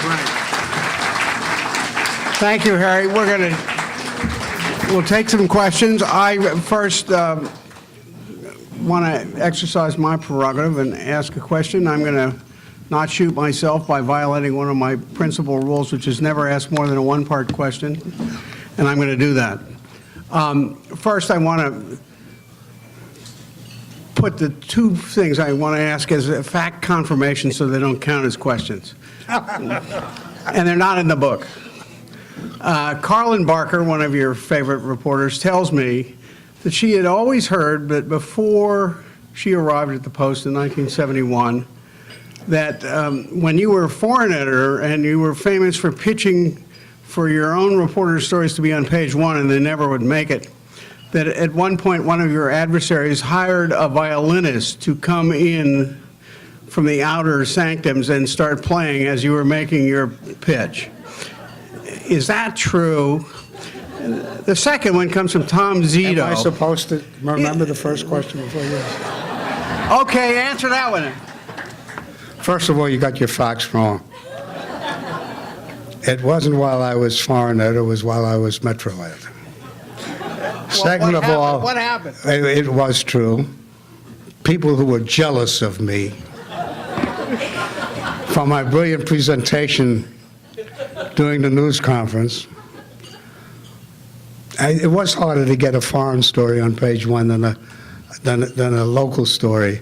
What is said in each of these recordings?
Right. Thank you, Harry. We'll take some questions. I first want to exercise my prerogative and ask a question. I'm going to not shoot myself by violating one of my principal rules, which is never ask more than a one-part question, and I'm going to do that. First, I want to put the two things I want to ask as a fact confirmation so they don't count as questions. And they're not in the book. Carlin Barker, one of your favorite reporters, tells me that she had always heard that before she arrived at the Post in 1971, that when you were foreign editor and you were famous for pitching for your own reporter stories to be on page one and they never would make it, that at one point one of your adversaries hired a violinist to come in from the outer sanctums and start playing as you were making your pitch. Is that true? The second one comes from Tom Zito. Am I supposed to remember the first question before you ask? Okay, answer that one. First of all, you got your facts wrong. It wasn't while I was foreign editor, it was while I was metro editor. Second of all, what happened? It was true. People who were jealous of me for my brilliant presentation during the news conference. It was harder to get a foreign story on page one than a local story.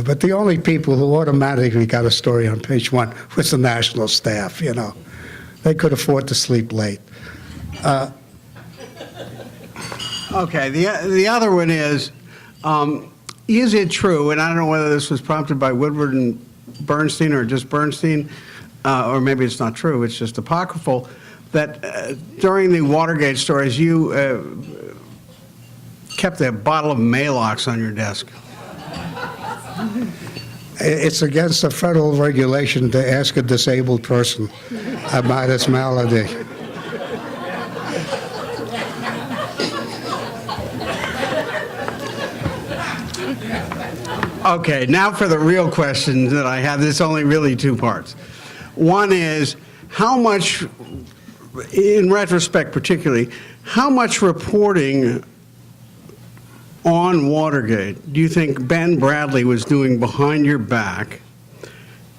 But the only people who automatically got a story on page one was the national staff, you know. They could afford to sleep late. Okay, the other one is it true, and I don't know whether this was prompted by Woodward and Bernstein or just Bernstein, or maybe it's not true, it's just apocryphal, that during the Watergate stories you kept a bottle of Maalox on your desk. It's against the federal regulation to ask a disabled person about his malady. Okay, now for the real question that I have. There's only really two parts. One is, how much, in retrospect particularly, how much reporting on Watergate do you think Ben Bradlee was doing behind your back?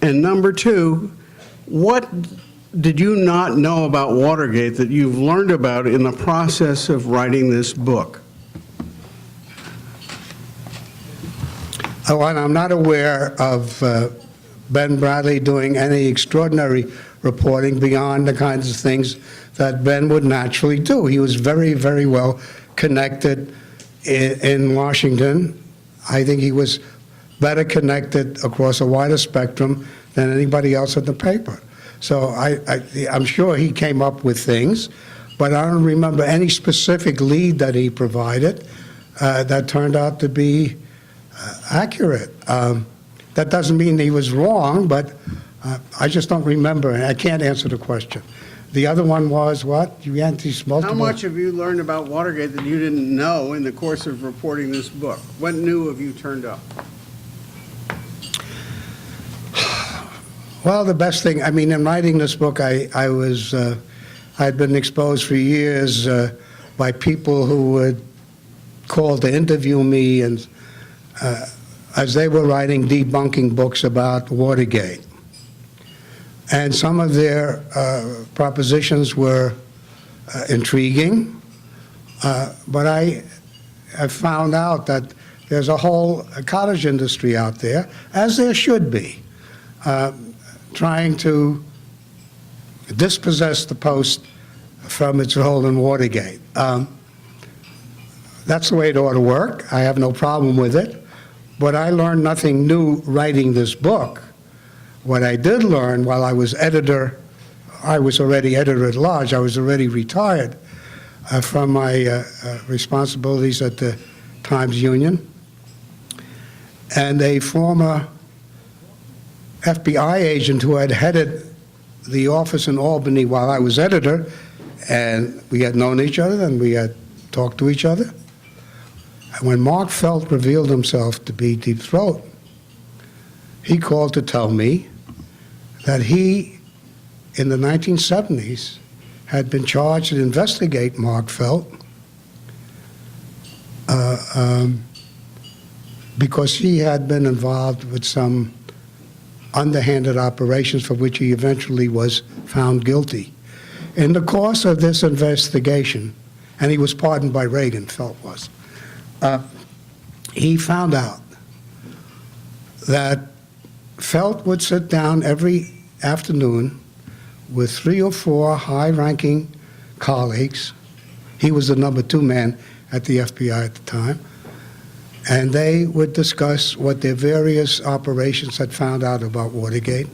And number two, what did you not know about Watergate that you've learned about in the process of writing this book? Oh, and I'm not aware of Ben Bradlee doing any extraordinary reporting beyond the kinds of things that Ben would naturally do. He was very, very well connected in Washington. I think he was better connected across a wider spectrum than anybody else at the paper. So I'm sure he came up with things, but I don't remember any specific lead that he provided that turned out to be accurate. That doesn't mean he was wrong, but I just don't remember, and I can't answer the question. The other one was what? You had these multiple... How much have you learned about Watergate that you didn't know in the course of reporting this book? What new have you turned up? Well, the best thing, I mean, in writing this book, I'd been exposed for years by people who would call to interview me, and as they were writing debunking books about Watergate. And some of their propositions were intriguing, but I have found out that there's a whole cottage industry out there, as there should be, trying to dispossess the Post from its role in Watergate. That's the way it ought to work. I have no problem with it. But I learned nothing new writing this book. What I did learn while I was editor, I was already editor-at-large, I was already retired from my responsibilities at the Times-Union. And a former FBI agent who had headed the office in Albany while I was editor, and we had known each other and we had talked to each other. And when Mark Felt revealed himself to be Deep Throat, he called to tell me that he in the 1970s, had been charged to investigate Mark Felt because he had been involved with some underhanded operations for which he eventually was found guilty. In the course of this investigation, and he was pardoned by Reagan, Felt was, he found out that Felt would sit down every afternoon with 3 or 4 high-ranking colleagues. He was the number 2 man at the FBI at the time. And they would discuss what their various operations had found out about Watergate,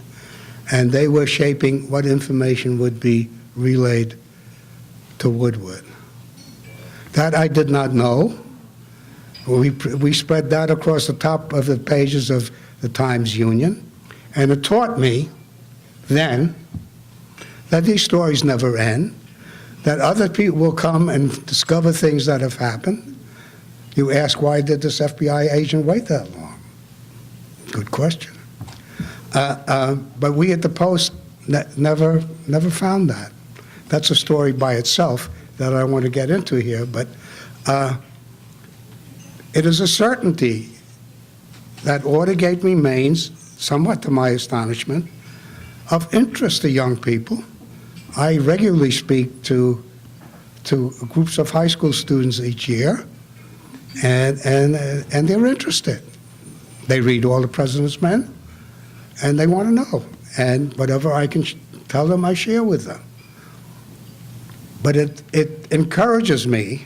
and they were shaping what information would be relayed to Woodward. That I did not know. We spread that across the top of the pages of the Times-Union, and it taught me then that these stories never end, that other people will come and discover things that have happened. You ask, why did this FBI agent wait that long? Good question. But we at the Post never found that. That's a story by itself that I want to get into here, but it is a certainty that Watergate remains, somewhat to my astonishment, of interest to young people. I regularly speak to groups of high school students each year, and they're interested. They read all the President's Men, and they want to know. And whatever I can tell them, I share with them. But it encourages me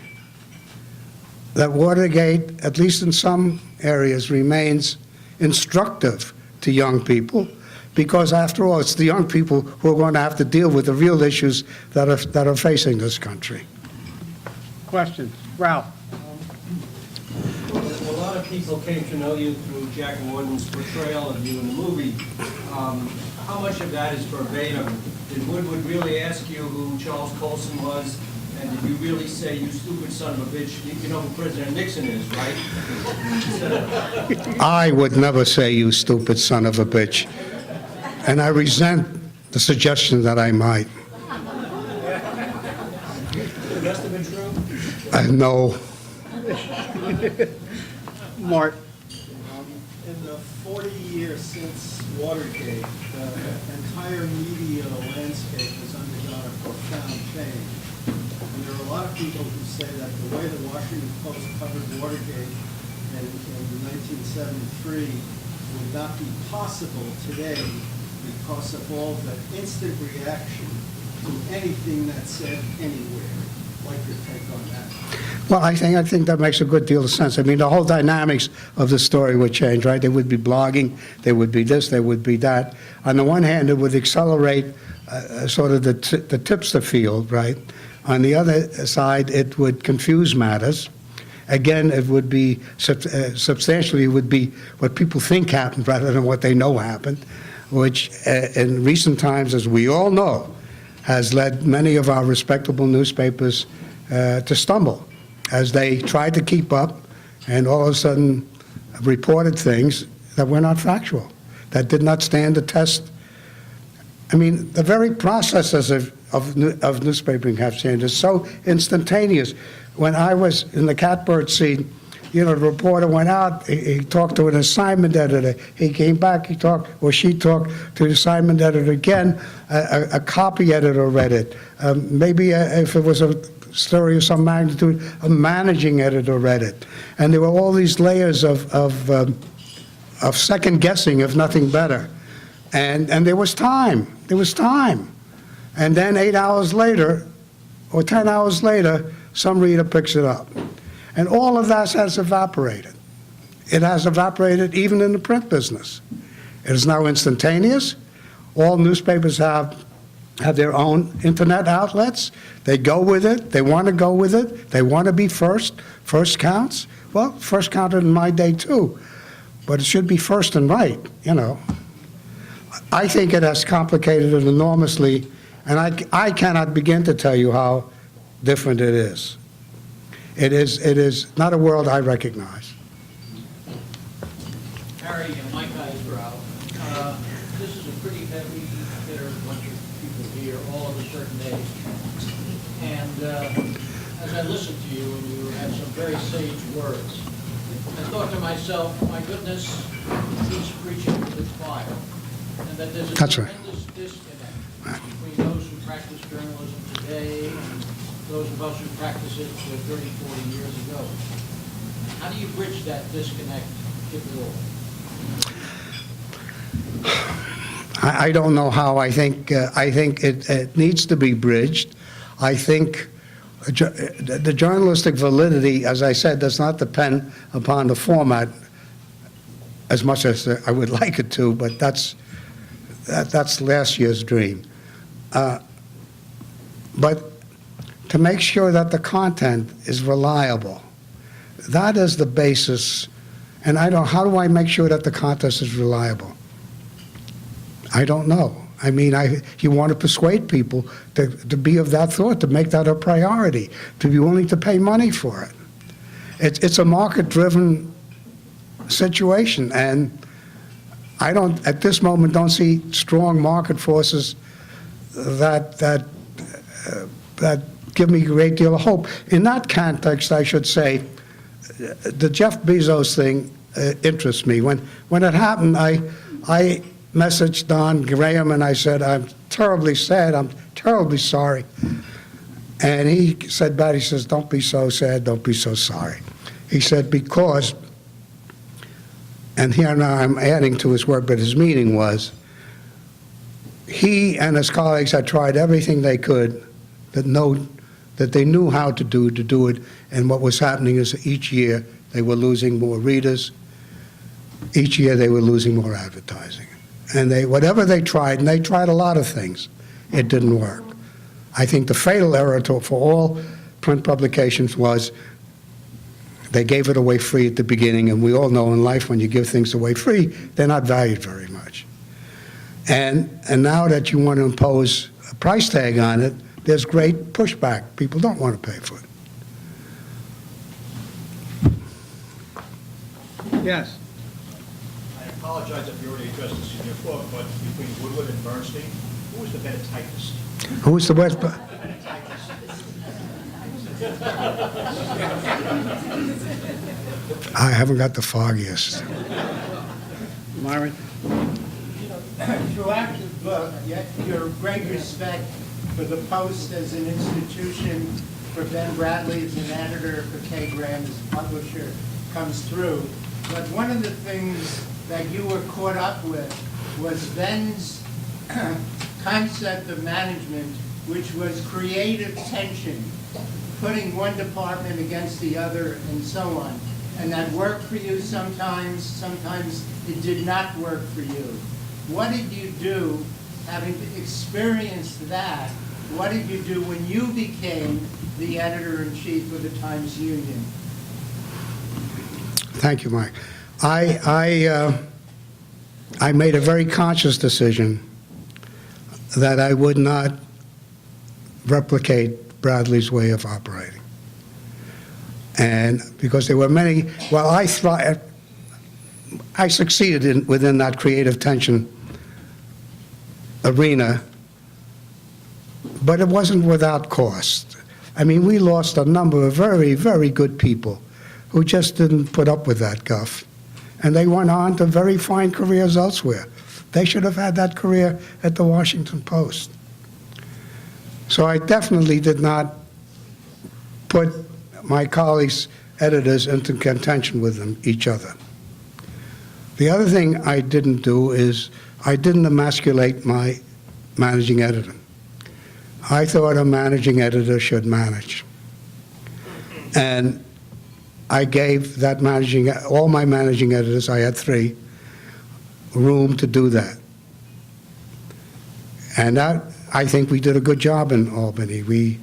that Watergate, at least in some areas, remains instructive to young people, because after all, it's the young people who are going to have to deal with the real issues that are facing this country. Questions? Ralph? A lot of people came to know you through Jack Warden's portrayal of you in the movie. How much of that is verbatim? Did Woodward really ask you who Charles Colson was? And did you really say, you stupid son of a bitch? You know who President Nixon is, right? I would never say, you stupid son of a bitch. And I resent the suggestion that I might. The rest of it true? No. Mart? In the 40 years since Watergate, the entire media landscape has undergone a profound change. And there are a lot of people who say that the way the Washington Post covered Watergate in 1973 would not be possible today because of all the instant reaction to anything that's said anywhere. Like your take on that? Well, I think that makes a good deal of sense. I mean, the whole dynamics of the story would change, right? There would be blogging, there would be this, there would be that. On the one hand, it would accelerate sort of the tipster field, right? On the other side, it would confuse matters. Again, it would be substantially, it would be what people think happened rather than what they know happened, which in recent times, as we all know, has led many of our respectable newspapers to stumble as they tried to keep up and all of a sudden reported things that were not factual, that did not stand the test. I mean, the very processes of newspapering have changed. It's so instantaneous. When I was in the catbird scene, you know, the reporter went out, he talked to an assignment editor, he came back, he talked, or she talked to the assignment editor again, a copy editor read it. Maybe if it was a story of some magnitude, a managing editor read it. And there were all these layers of second guessing, if nothing better. And there was time, And then 8 hours later, or 10 hours later, some reader picks it up. And all of that has evaporated. It has evaporated even in the print business. It is now instantaneous. All newspapers have their own internet outlets. They go with it. They want to go with it. They want to be first. First counts. Well, first counted in my day too. But it should be first and right, you know. I think it has complicated it enormously, and I cannot begin to tell you how different it is. It is not a world I recognize. Harry, Mike Eisbrow. This is a pretty heavy hitter bunch of people here, all of a certain age. And as I listened to you, and you had some very sage words, I thought to myself, my goodness, he's preaching to the choir. And that there's a That's right. tremendous disconnect between those who practice journalism today and those of us who practiced it 30, 40 years ago. How do you bridge that disconnect, if at all? I don't know how. I think it needs to be bridged. I think the journalistic validity, as I said, does not depend upon the format as much as I would like it to, but that's last year's dream. But to make sure that the content is reliable, that is the basis. And how do I make sure that the content is reliable? I don't know. I mean, you want to persuade people to be of that thought, to make that a priority, to be willing to pay money for it. It's a market-driven situation, and I don't, at this moment, don't see strong market forces that give me a great deal of hope. In that context, I should say, the Jeff Bezos thing interests me. When it happened, I messaged Don Graham and I said, I'm terribly sad, I'm terribly sorry. And he said back, he says, don't be so sad, don't be so sorry. He said, because, and here now I'm adding to his word, but his meaning was, he and his colleagues had tried everything they could that they knew how to do it, and what was happening is each year they were losing more readers, each year they were losing more advertising. And whatever they tried, and they tried a lot of things, it didn't work. I think the fatal error for all print publications was they gave it away free at the beginning, and we all know in life when you give things away free, they're not valued very much. And now that you want to impose a price tag on it, there's great pushback. People don't want to pay for it. Yes. I apologize if you already addressed this in your book, but between Woodward and Bernstein, who was the better typist? Who's the West? I haven't got the foggiest. Myron? Throughout the book, your great respect for the Post as an institution, for Ben Bradlee as an editor, for Kay Graham as a publisher, comes through. But one of the things that you were caught up with was Ben's concept of management, which was creative tension, putting one department against the other and so on. And that worked for you sometimes it did not work for you. What did you do, having experienced that, what did you do when you became the editor-in-chief of the Times-Union? Thank you, Mike. I made a very conscious decision that I would not replicate Bradlee's way of operating. And because there were many, well, I succeeded within that creative tension arena, but it wasn't without cost. I mean, we lost a number of very, very good people who just didn't put up with that guff. And they went on to very fine careers elsewhere. They should have had that career at the Washington Post. So I definitely did not put my colleagues, editors, into contention with each other. The other thing I didn't do is I didn't emasculate my managing editor. I thought a managing editor should manage. And I gave that all my managing editors, I had 3, room to do that. And that, I think we did a good job in Albany. We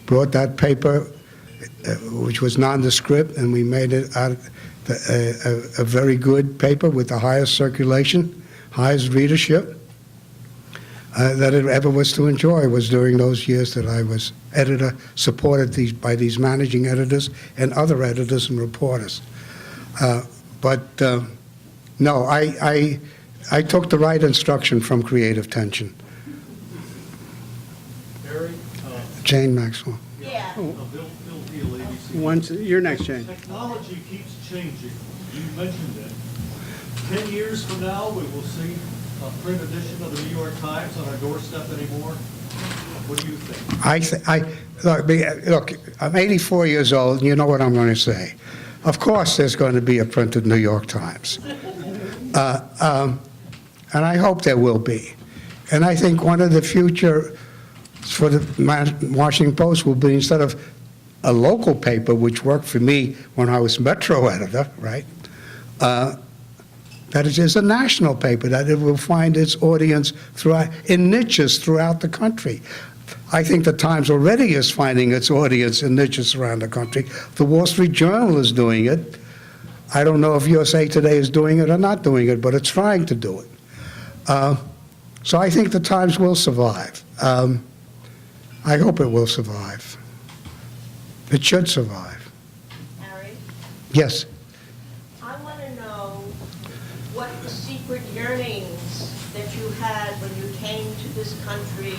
brought that paper, which was nondescript, and we made it a very good paper with the highest circulation, highest readership that it ever was to enjoy, was during those years that I was editor, supported by these managing editors and other editors and reporters. No, I took the right instruction from creative tension. Jane Maxwell. Yeah. Bill Deal, ABC. Once, you're next, Jane. Technology keeps changing. You mentioned it. 10 years from now, we will see a print edition of the New York Times on our doorstep anymore. What do you think? Look, I'm 84 years old, and you know what I'm going to say. Of course there's going to be a printed New York Times. And I hope there will be. And I think one of the future for the Washington Post will be, instead of a local paper, which worked for me when I was Metro editor, right? That it is a national paper, that it will find its audience in niches throughout the country. I think the Times already is finding its audience in niches around the country. The Wall Street Journal is doing it. I don't know if USA Today is doing it or not doing it, but it's trying to do it. So I think the Times will survive. I hope it will survive. It should survive. Harry, Yes. I want to know what the secret yearnings that you had when you came to this country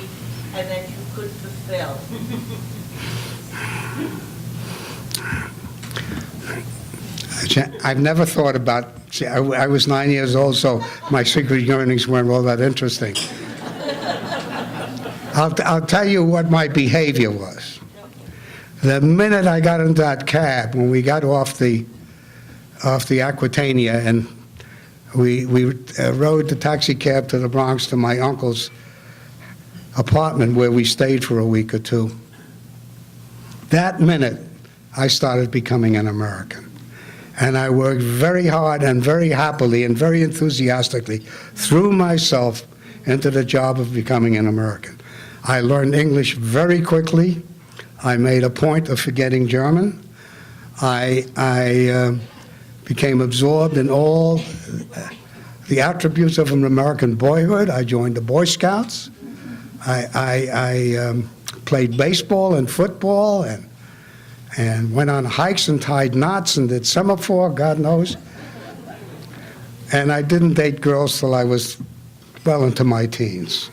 and that you could fulfill. I've never thought about, see, I was 9 years old, so my secret yearnings weren't all that interesting. I'll tell you what my behavior was. The minute I got into that cab, when we got off the Aquitania, and we rode the taxi cab to the Bronx to my uncle's apartment where we stayed for a week or two, that minute I started becoming an American. And I worked very hard and very happily and very enthusiastically, threw myself into the job of becoming an American. I learned English very quickly. I made a point of forgetting German. I became absorbed in all the attributes of an American boyhood. I joined the Boy Scouts. I played baseball and football and went on hikes and tied knots and did semaphore, God knows. And I didn't date girls till I was well into my teens.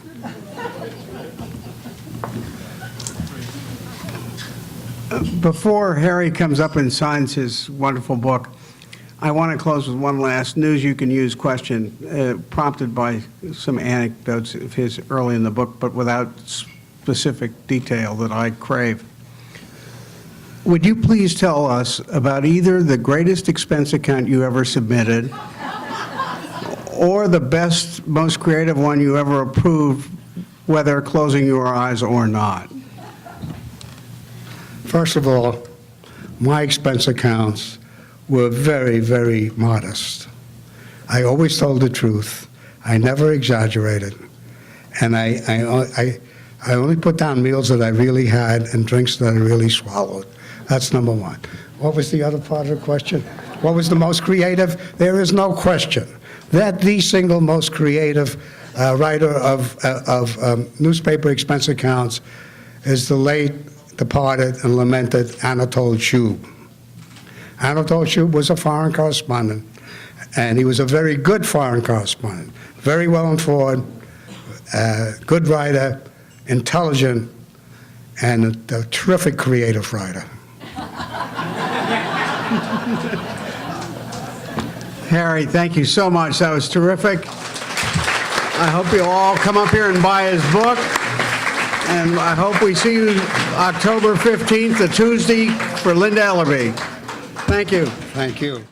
Before Harry comes up and signs his wonderful book, I want to close with one last news you can use question, prompted by some anecdotes of his early in the book, but without specific detail that I crave. Would you please tell us about either the greatest expense account you ever submitted or the best, most creative one you ever approved, whether closing your eyes or not? First of all, my expense accounts were very, very modest. I always told the truth. I never exaggerated. And I only put down meals that I really had and drinks that I really swallowed. That's number one. What was the other part of the question? What was the most creative? There is no question that the single most creative writer of newspaper expense accounts is the late departed and lamented Anatole Shub. Anatole Shub was a foreign correspondent, and he was a very good foreign correspondent, very well informed, good writer, intelligent, and a terrific creative writer. Harry, thank you so much. That was terrific. I hope you'll all come up here and buy his book. And I hope we see you October 15th, a Tuesday, for Linda Ellerby. Thank you. Thank you.